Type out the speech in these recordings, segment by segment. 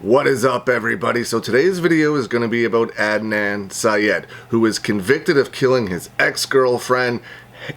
What is up, everybody? So today's video is going to be about Adnan Syed, who is convicted of killing his ex-girlfriend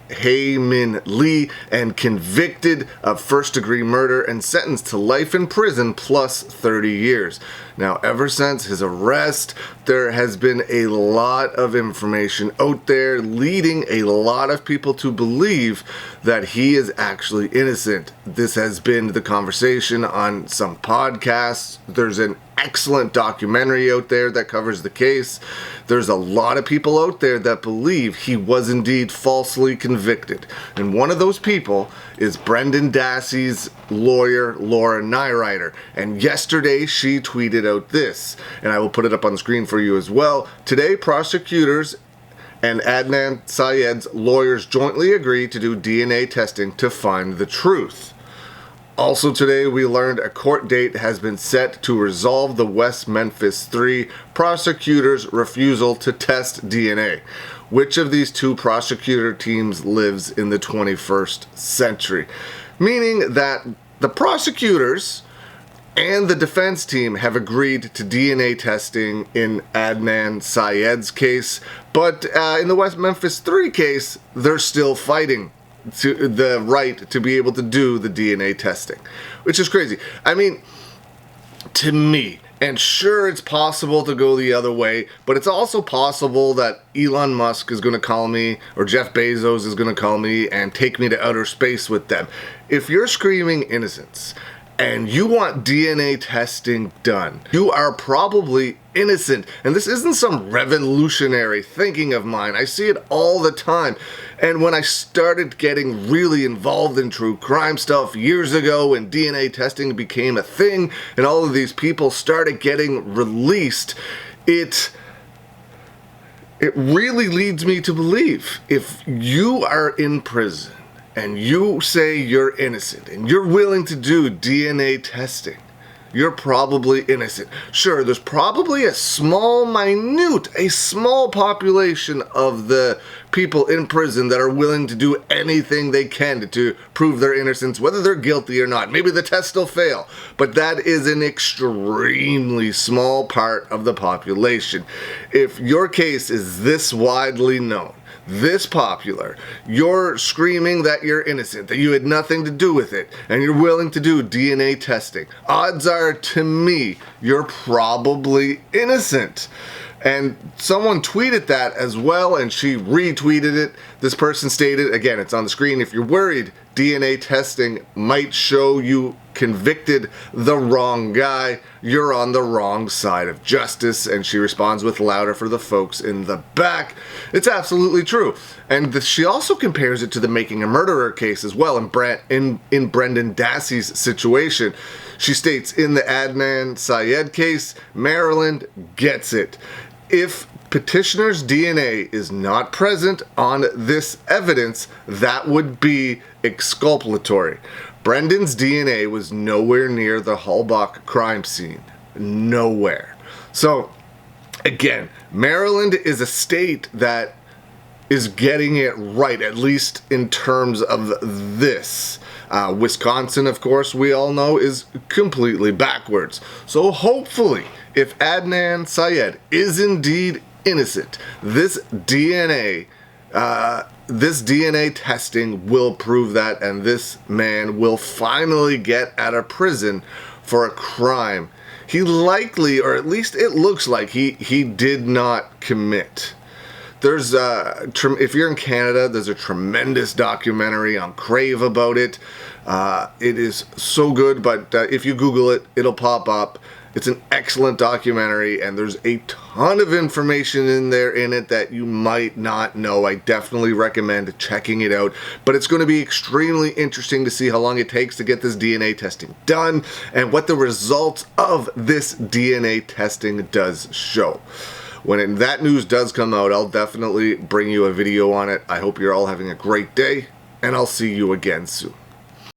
Hae Min Lee and convicted of first-degree murder and sentenced to life in prison plus 30 years. Now, ever since his arrest, there has been a lot of information out there leading a lot of people to believe that he is actually innocent. This has been the conversation on some podcasts. There's an excellent documentary out there that covers the case. There's a lot of people out there that believe he was indeed falsely convicted. And one of those people is Brendan Dassey's lawyer, Laura Nyrider. And yesterday she tweeted out this, and I will put it up on the screen for you as well. Today, prosecutors and Adnan Syed's lawyers jointly agreed to do DNA testing to find the truth. Also today, we learned a court date has been set to resolve the West Memphis 3 prosecutors' refusal to test DNA. Which of these two prosecutor teams lives in the 21st century? Meaning that the prosecutors and the defense team have agreed to DNA testing in Adnan Syed's case, but in the West Memphis 3 case, they're still fighting to the right to be able to do the DNA testing, which is crazy. I mean, to me, and sure, it's possible to go the other way, but it's also possible that Elon Musk is going to call me, or Jeff Bezos is going to call me and take me to outer space with them. If you're screaming innocence and you want DNA testing done, you are probably innocent. And this isn't some revolutionary thinking of mine. I see it all the time. And when I started getting really involved in true crime stuff years ago, when DNA testing became a thing and all of these people started getting released, it really leads me to believe if you are in prison and you say you're innocent and you're willing to do DNA testing, you're probably innocent. Sure, there's probably a small population of the people in prison that are willing to do anything they can to prove their innocence, whether they're guilty or not. Maybe the test will fail, but that is an extremely small part of the population. If your case is this widely known, this popular, you're screaming that you're innocent, that you had nothing to do with it, and you're willing to do DNA testing, odds are, to me, you're probably innocent. And someone tweeted that as well, and she retweeted it. This person stated, again, it's on the screen, if you're worried DNA testing might show you convicted the wrong guy, you're on the wrong side of justice. And she responds with louder for the folks in the back. It's absolutely true. And she also compares it to the Making a Murderer case as well in Brendan Dassey's situation. She states, in the Adnan Syed case, Maryland gets it. If petitioner's DNA is not present on this evidence, that would be exculpatory. Brendan's DNA was nowhere near the Halbach crime scene. Nowhere. So, again, Maryland is a state that is getting it right, at least in terms of this. Wisconsin, of course, we all know, is completely backwards. So hopefully, if Adnan Syed is indeed innocent, this DNA testing will prove that, and this man will finally get out of prison for a crime he likely, or at least it looks like he did not commit. There's if you're in Canada, there's a tremendous documentary on Crave about it. It is so good, but if you Google it, it'll pop up. It's an excellent documentary, and there's a ton of information in it that you might not know. I definitely recommend checking it out, but it's going to be extremely interesting to see how long it takes to get this DNA testing done and what the results of this DNA testing does show. When that news does come out, I'll definitely bring you a video on it. I hope you're all having a great day, and I'll see you again soon.